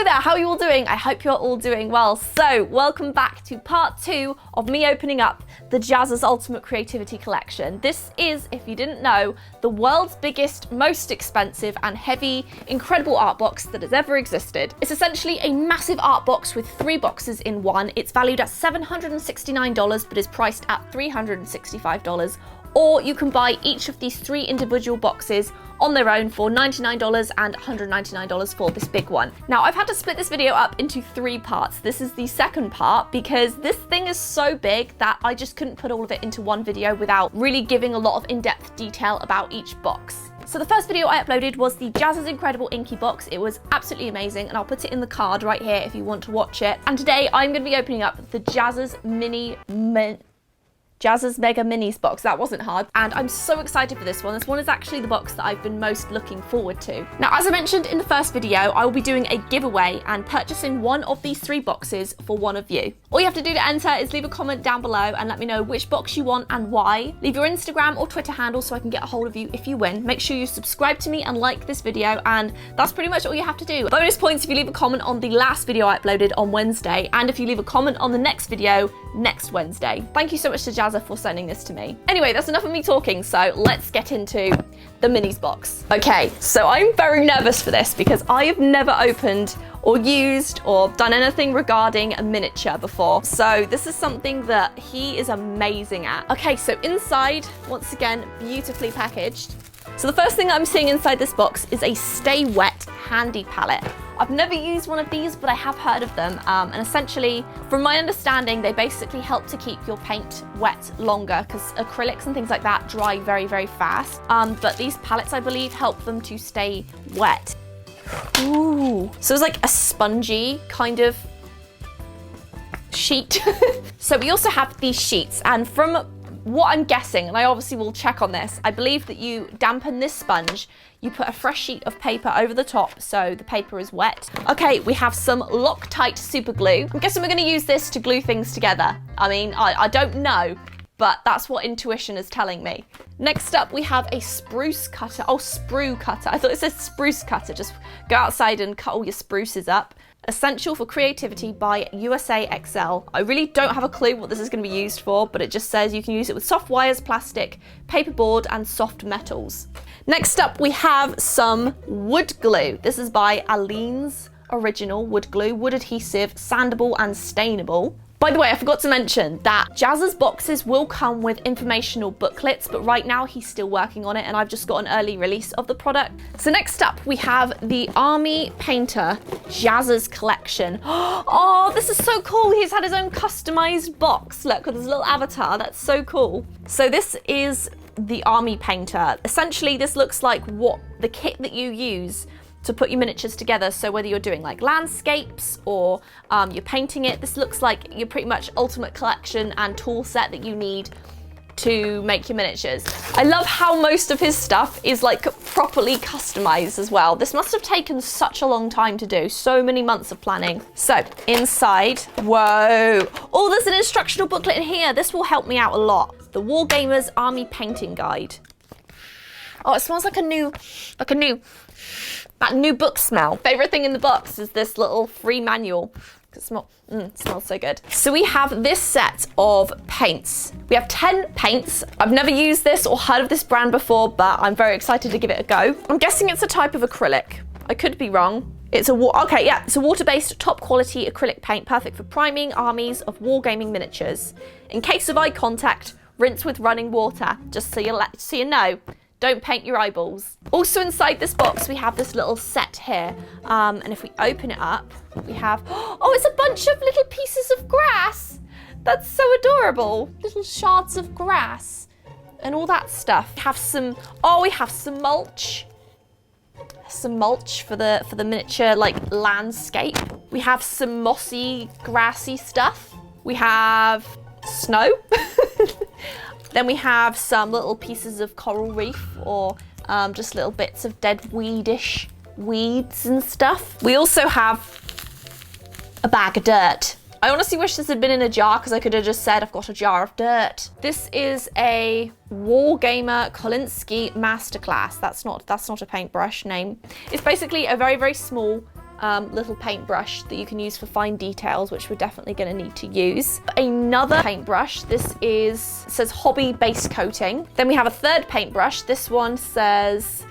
Hello there, how are you all doing? I hope you're all doing well. So, welcome back to part 2 of me opening up the Jazz's Ultimate Creativity Collection. This is, if you didn't know, the world's biggest, most expensive and heavy, incredible art box that has ever existed. It's essentially a massive art box with 3 boxes in one. It's valued at $769 but is priced at $365. Or you can buy each of these 3 individual boxes on their own for $99 and $199 for this big one. Now, I've had to split this video up into 3 parts. This is the second part because this thing is so big that I just couldn't put all of it into one video without really giving a lot of in-depth detail about each box. So the first video I uploaded was the Jazz's Incredible Inky box. It was absolutely amazing, and I'll put it in the card right here if you want to watch it. And today I'm going to be opening up the Jazz's Jazz's Mega Minis box. That wasn't hard. And I'm so excited for this one. This one is actually the box that I've been most looking forward to. Now, as I mentioned in the first video, I will be doing a giveaway and purchasing one of these 3 boxes for one of you. All you have to do to enter is leave a comment down below and let me know which box you want and why. Leave your Instagram or Twitter handle so I can get a hold of you if you win. Make sure you subscribe to me and like this video, and that's pretty much all you have to do. Bonus points if you leave a comment on the last video I uploaded on Wednesday, and if you leave a comment on the next video next Wednesday. Thank you so much to Jazza for sending this to me. Anyway, that's enough of me talking, so let's get into the minis box. Okay, so I'm very nervous for this because I have never opened or used or done anything regarding a miniature before. So this is something that he is amazing at. Okay, so inside, once again, beautifully packaged. So the first thing I'm seeing inside this box is a Stay Wet handy palette. I've never used one of these, but I have heard of them. And essentially, from my understanding, they basically help to keep your paint wet longer because acrylics and things like that dry very, very fast. But these palettes, I believe, help them to stay wet. Ooh. So it's like a spongy kind of sheet. So we also have these sheets, and from what I'm guessing, and I obviously will check on this, I believe that you dampen this sponge, you put a fresh sheet of paper over the top so the paper is wet. Okay, we have some Loctite super glue. I'm guessing we're gonna use this to glue things together. I mean, I don't know, but that's what intuition is telling me. Next up, we have a spruce cutter. Oh, sprue cutter. I thought it said spruce cutter. Just go outside and cut all your spruces up. Essential for Creativity by USA XL. I really don't have a clue what this is going to be used for, but it just says you can use it with soft wires, plastic, paperboard, and soft metals. Next up, we have some wood glue. This is by Aleene's Original Wood Glue, wood adhesive, sandable, and stainable. By the way, I forgot to mention that Jazz's boxes will come with informational booklets, but right now he's still working on it and I've just got an early release of the product. So next up, we have the Army Painter Jazz's Collection. Oh, this is so cool. He's had his own customized box. Look, with his little avatar. That's so cool. So this is the Army Painter. Essentially, this looks like what the kit that you use to put your miniatures together. So whether you're doing like landscapes or you're painting it, this looks like your pretty much ultimate collection and tool set that you need to make your miniatures. I love how most of his stuff is like properly customized as well. This must have taken such a long time to do, so many months of planning. So inside, whoa. Oh, there's an instructional booklet in here. This will help me out a lot. The Wargamers Army Painting Guide. Oh, it smells like a new that new book smell. Favorite thing in the box is this little free manual. It smells so good. So we have this set of paints. We have 10 paints. I've never used this or heard of this brand before, but I'm very excited to give it a go. I'm guessing it's a type of acrylic. I could be wrong. It's a water-based top quality acrylic paint, perfect for priming armies of wargaming miniatures. In case of eye contact, rinse with running water, just so you know. Don't paint your eyeballs. Also inside this box, we have this little set here. And if we open it up, we have, oh, it's a bunch of little pieces of grass. That's so adorable. Little shards of grass and all that stuff. We have some mulch. Some mulch for the miniature like landscape. We have some mossy, grassy stuff. We have snow. Then we have some little pieces of coral reef or just little bits of dead weedish weeds and stuff. We also have a bag of dirt. I honestly wish this had been in a jar because I could have just said I've got a jar of dirt. This is a Wargamer Kolinsky Masterclass. That's not a paintbrush name. It's basically a very, very small little paintbrush that you can use for fine details, which we're definitely going to need to use. Another paintbrush, says hobby base coating. Then we have a third paintbrush. This one says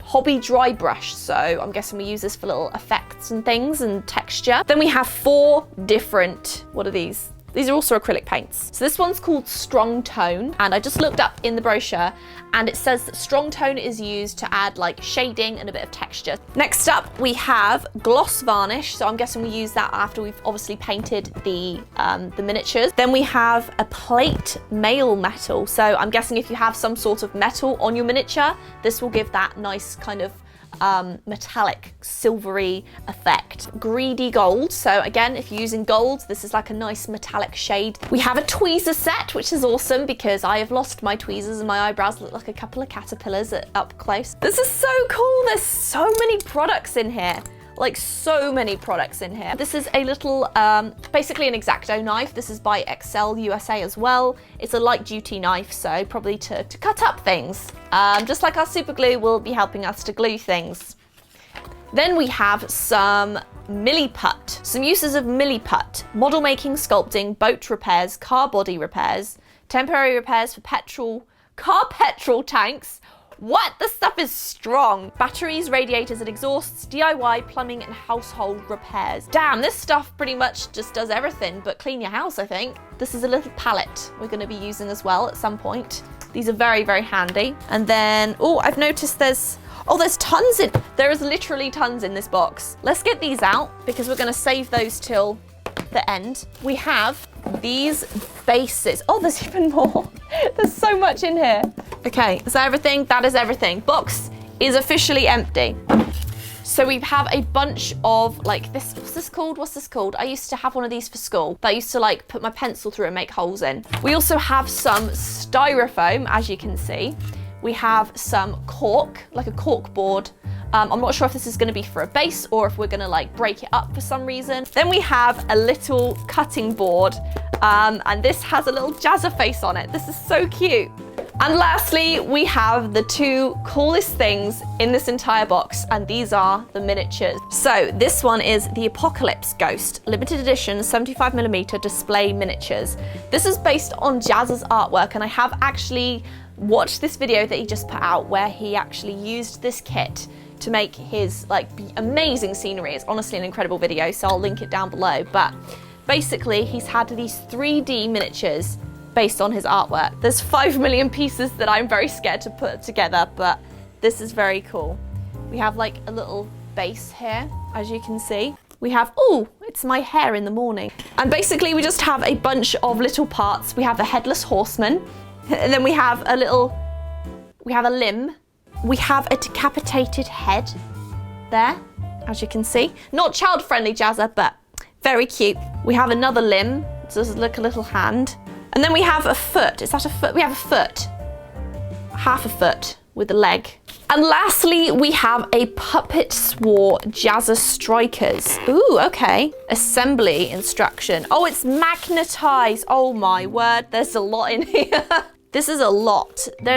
hobby dry brush, so I'm guessing we use this for little effects and things and texture. Then we have 4 different, what are these? These are also acrylic paints. So this one's called Strong Tone, and I just looked up in the brochure and it says that Strong Tone is used to add like shading and a bit of texture. Next up, we have Gloss Varnish. So I'm guessing we use that after we've obviously painted the miniatures. Then we have a Plate Mail Metal. So I'm guessing if you have some sort of metal on your miniature, this will give that nice kind of metallic silvery effect. Greedy Gold, so again, if you're using gold, this is like a nice metallic shade. We have a tweezer set, which is awesome because I have lost my tweezers and my eyebrows look like a couple of caterpillars up close. This is so cool. There's so many products in here. Like so many products in here. This is a little, basically an X-Acto knife. This is by Excel USA as well. It's a light duty knife, so probably to cut up things. Just like our super glue will be helping us to glue things. Then we have some Milliput. Some uses of Milliput. Model making, sculpting, boat repairs, car body repairs, temporary repairs for car petrol tanks. What? This stuff is strong. Batteries, radiators and exhausts, DIY, plumbing and household repairs. Damn, this stuff pretty much just does everything but clean your house, I think. This is a little palette we're going to be using as well at some point. These are very, very handy. And then, oh, I've noticed there's tons in. There is literally tons in this box. Let's get these out because we're going to save those till the end. We have these bases. Oh, there's even more. There's so much in here. Okay, is that everything? That is everything. Box is officially empty. So we have a bunch of like this, what's this called? I used to have one of these for school that I used to like put my pencil through and make holes in. We also have some styrofoam, as you can see. We have some cork, like a cork board. I'm not sure if this is going to be for a base or if we're going to like break it up for some reason. Then we have a little cutting board, and this has a little Jazza face on it. This is so cute. And lastly, we have the 2 coolest things in this entire box, and these are the miniatures. So this one is the Apocalypse Ghost, limited edition 75mm display miniatures. This is based on Jazz's artwork, and I have actually watched this video that he just put out where he actually used this kit to make his like amazing scenery. It's honestly an incredible video, so I'll link it down below. But basically, he's had these 3D miniatures based on his artwork. There's 5 million pieces that I'm very scared to put together, but this is very cool. We have like a little base here, as you can see. We have, oh, it's my hair in the morning. And basically we just have a bunch of little parts. We have the headless horseman, and then we have a limb. We have a decapitated head there, as you can see. Not child-friendly, Jazza, but very cute. We have another limb, so this is like a little hand. And then we have a foot. Is that a foot? We have a foot. Half a foot with a leg. And lastly, we have a Puppet Swore Jazza Strikers. Ooh, okay. Assembly instruction. Oh, it's magnetized. Oh my word, there's a lot in here. This is a lot. There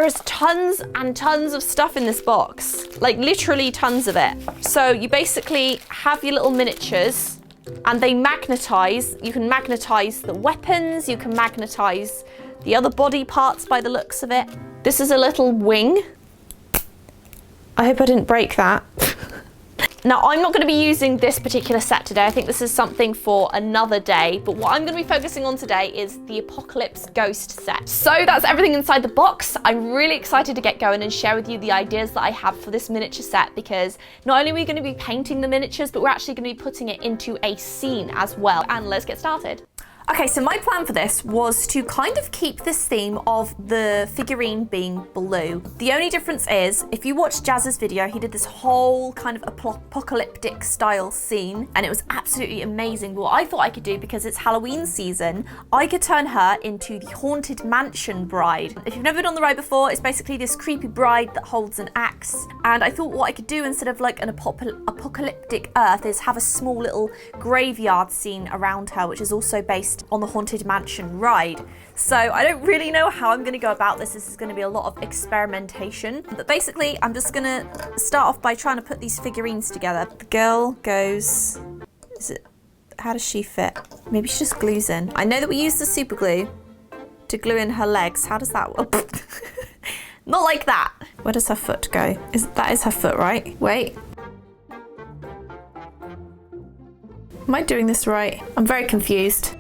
is tons and tons of stuff in this box. Like literally tons of it. So you basically have your little miniatures and they magnetize. You can magnetize the weapons, you can magnetize the other body parts by the looks of it. This is a little wing. I hope I didn't break that. Now, I'm not going to be using this particular set today. I think this is something for another day. But what I'm going to be focusing on today is the Apocalypse Ghost set. So that's everything inside the box. I'm really excited to get going and share with you the ideas that I have for this miniature set, because not only are we going to be painting the miniatures, but we're actually going to be putting it into a scene as well. And let's get started. Okay, so my plan for this was to kind of keep this theme of the figurine being blue. The only difference is, if you watch Jazz's video, he did this whole kind of apocalyptic style scene, and it was absolutely amazing. But what I thought I could do, because it's Halloween season, I could turn her into the Haunted Mansion bride. If you've never been on the ride before, it's basically this creepy bride that holds an axe. And I thought what I could do instead of like an apocalyptic Earth is have a small little graveyard scene around her, which is also based based on the Haunted Mansion ride. So I don't really know how I'm going to go about this. This is going to be a lot of experimentation. But basically, I'm just going to start off by trying to put these figurines together. The girl goes... How does she fit? Maybe she just glues in. I know that we use the super glue to glue in her legs. How does that work? Not like that. Where does her foot go? That is her foot, right? Wait. Am I doing this right? I'm very confused.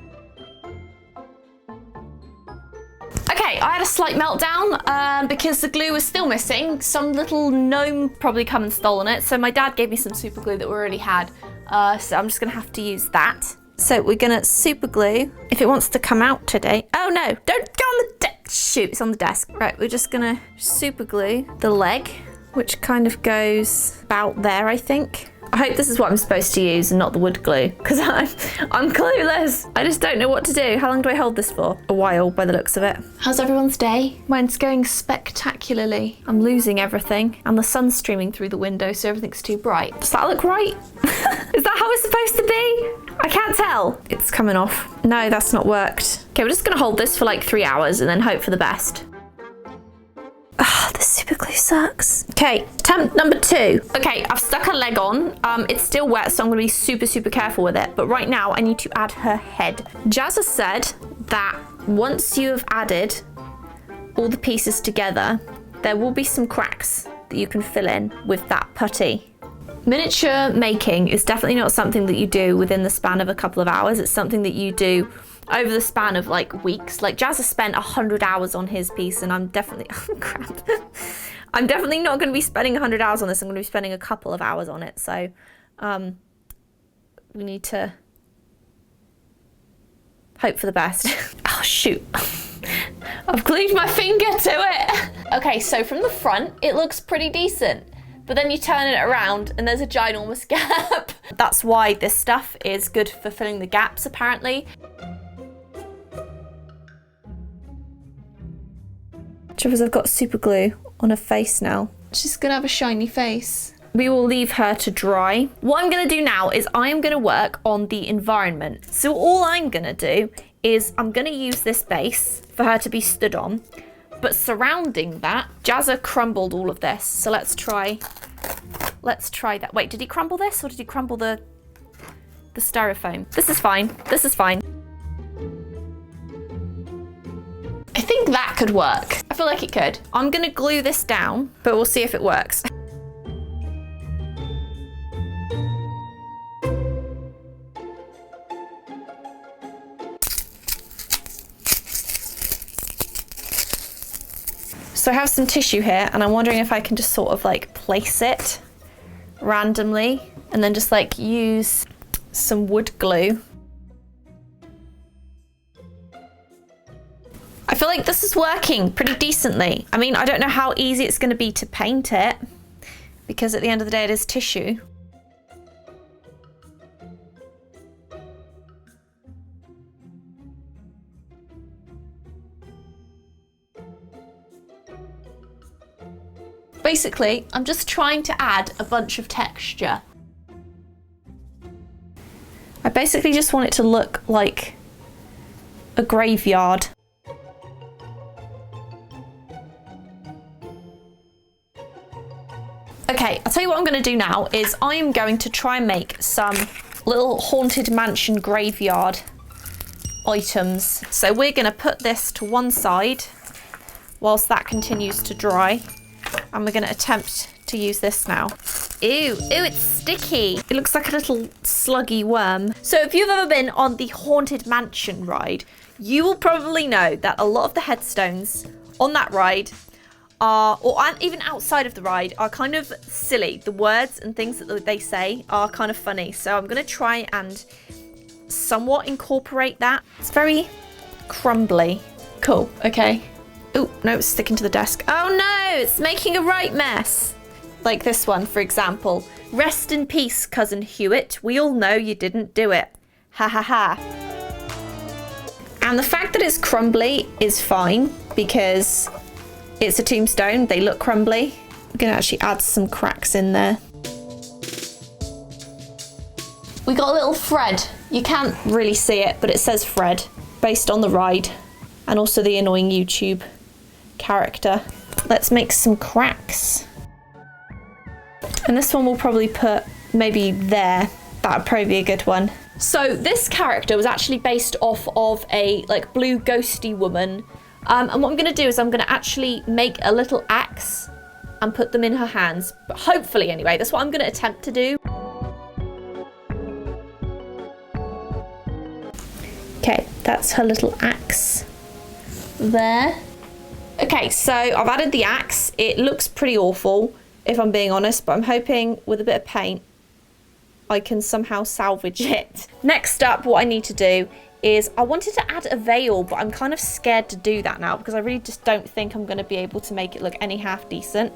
Okay, I had a slight meltdown because the glue was still missing. Some little gnome probably come and stolen it. So my dad gave me some super glue that we already had. So I'm just gonna have to use that. So we're gonna super glue if it wants to come out today. Oh no, don't go on the desk. Shoot, it's on the desk. Right, we're just gonna super glue the leg, which kind of goes about there, I think. I hope this is what I'm supposed to use and not the wood glue, because I'm clueless. I just don't know what to do. How long do I hold this for? A while, by the looks of it. How's everyone's day? Mine's going spectacularly. I'm losing everything, and the sun's streaming through the window, so everything's too bright. Does that look right? Is that how it's supposed to be? I can't tell. It's coming off. No, that's not worked. Okay, we're just gonna hold this for like 3 hours and then hope for the best. Ah, the super glue sucks. Okay, attempt number 2. Okay, I've stuck her leg on. It's still wet, so I'm gonna be super, super careful with it. But right now, I need to add her head. Jazz has said that once you have added all the pieces together, there will be some cracks that you can fill in with that putty. Miniature making is definitely not something that you do within the span of a couple of hours. It's something that you do over the span of like weeks. Like Jazz has spent 100 hours on his piece, and I'm definitely, oh crap. I'm definitely not going to be spending 100 hours on this. I'm going to be spending a couple of hours on it. So we need to hope for the best. Oh shoot. I've glued my finger to it. Okay, so from the front, it looks pretty decent. But then you turn it around and there's a ginormous gap. That's why this stuff is good for filling the gaps, apparently. Because I've got super glue on her face now. She's gonna have a shiny face. We will leave her to dry. What I'm gonna do now is I'm gonna work on the environment. So all I'm gonna do is I'm gonna use this base for her to be stood on. But surrounding that, Jazza crumbled all of this. So let's try that. Wait, did he crumble this or did he crumble the styrofoam? This is fine. This is fine. I think that could work. I feel like it could. I'm gonna glue this down, but we'll see if it works. So I have some tissue here, and I'm wondering if I can just sort of like place it randomly and then just like use some wood glue. I feel like this is working pretty decently. I mean, I don't know how easy it's going to be to paint it, because at the end of the day it is tissue. Basically, I'm just trying to add a bunch of texture. I basically just want it to look like a graveyard. Okay, I'll tell you what I'm going to do now is I am going to try and make some little Haunted Mansion graveyard items. So we're going to put this to one side whilst that continues to dry. And we're going to attempt to use this now. Ew, it's sticky. It looks like a little sluggy worm. So if you've ever been on the Haunted Mansion ride, you will probably know that a lot of the headstones on that ride are, or even outside of the ride, are kind of silly. The words and things that they say are kind of funny. So I'm going to try and somewhat incorporate that. It's very crumbly. Cool, okay. Oh, no, it's sticking to the desk. Oh no, it's making a right mess. Like this one, for example. Rest in peace, Cousin Hewitt. We all know you didn't do it. Ha ha ha. And the fact that it's crumbly is fine because it's a tombstone. They look crumbly. I'm gonna actually add some cracks in there. We got a little Fred. You can't really see it, but it says Fred, based on the ride, and also the annoying YouTube character. Let's make some cracks. And this one we'll probably put maybe there. That would probably be a good one. So this character was actually based off of a like blue ghosty woman. And what I'm gonna do is I'm gonna actually make a little axe and put them in her hands. But hopefully anyway, that's what I'm gonna attempt to do. Okay, that's her little axe there. Okay, so I've added the axe. It looks pretty awful, if I'm being honest, but I'm hoping with a bit of paint, I can somehow salvage it. Next up, what I need to do is I wanted to add a veil, but I'm kind of scared to do that now because I really just don't think I'm gonna be able to make it look any half decent.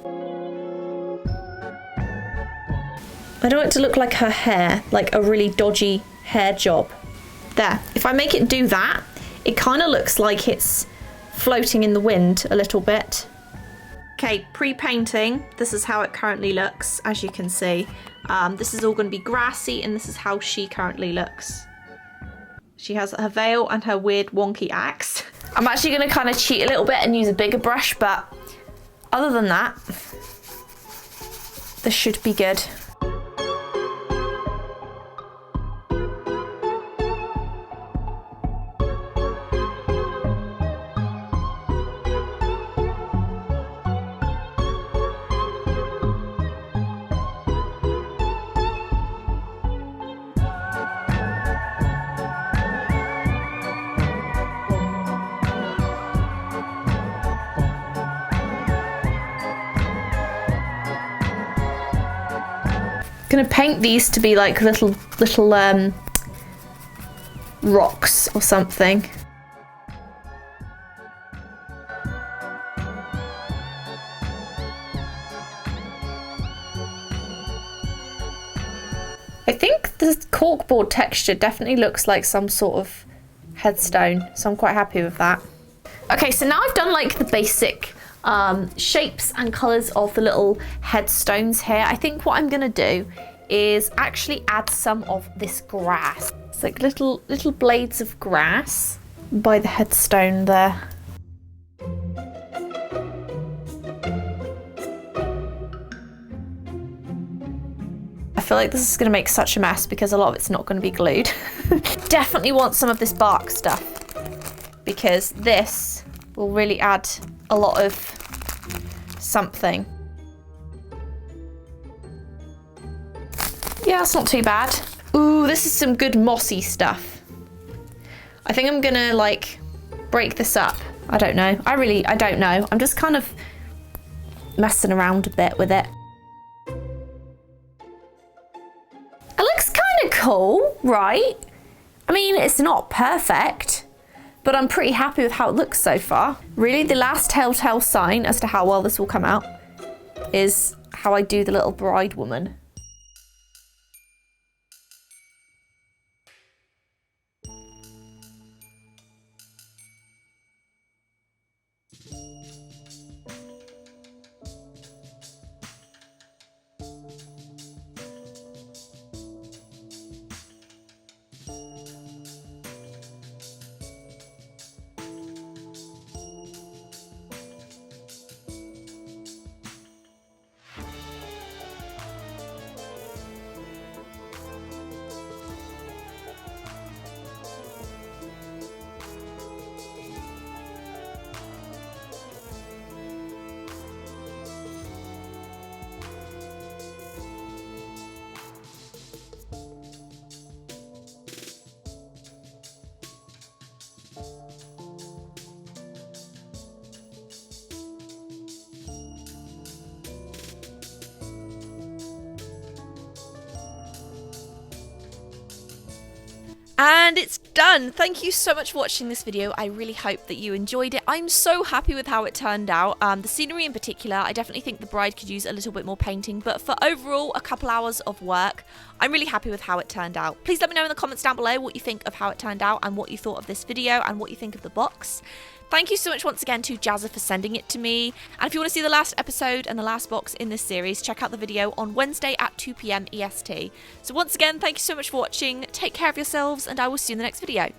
I don't want it to look like her hair, like a really dodgy hair job. There, if I make it do that, it kind of looks like it's floating in the wind a little bit. Okay, pre-painting, this is how it currently looks, as you can see. This is all going to be grassy, and this is how she currently looks. She has her veil and her weird wonky axe. I'm actually going to kind of cheat a little bit and use a bigger brush, but other than that, this should be good. Gonna paint these to be like little rocks or something. I think the corkboard texture definitely looks like some sort of headstone, so I'm quite happy with that. Okay, so now I've done like the basic shapes and colours of the little headstones here. I think what I'm gonna do is actually add some of this grass. It's like little blades of grass by the headstone there. I feel like this is gonna make such a mess because a lot of it's not gonna be glued. Definitely want some of this bark stuff because this will really add a lot of something. Yeah, that's not too bad. Ooh, this is some good mossy stuff. I think I'm gonna like break this up. I don't know. I don't know. I'm just kind of messing around a bit with it. It looks kind of cool, right? I mean, it's not perfect, but I'm pretty happy with how it looks so far. Really, the last telltale sign as to how well this will come out is how I do the little bride woman. And it's done. Thank you so much for watching this video. I really hope that you enjoyed it. I'm so happy with how it turned out. The scenery in particular, I definitely think the bride could use a little bit more painting, but for overall a couple hours of work, I'm really happy with how it turned out. Please let me know in the comments down below what you think of how it turned out and what you thought of this video and what you think of the box. Thank you so much once again to Jazza for sending it to me. And if you want to see the last episode and the last box in this series, check out the video on Wednesday at 2 PM EST. So once again, thank you so much for watching. Take care of yourselves, and I will see you in the next video.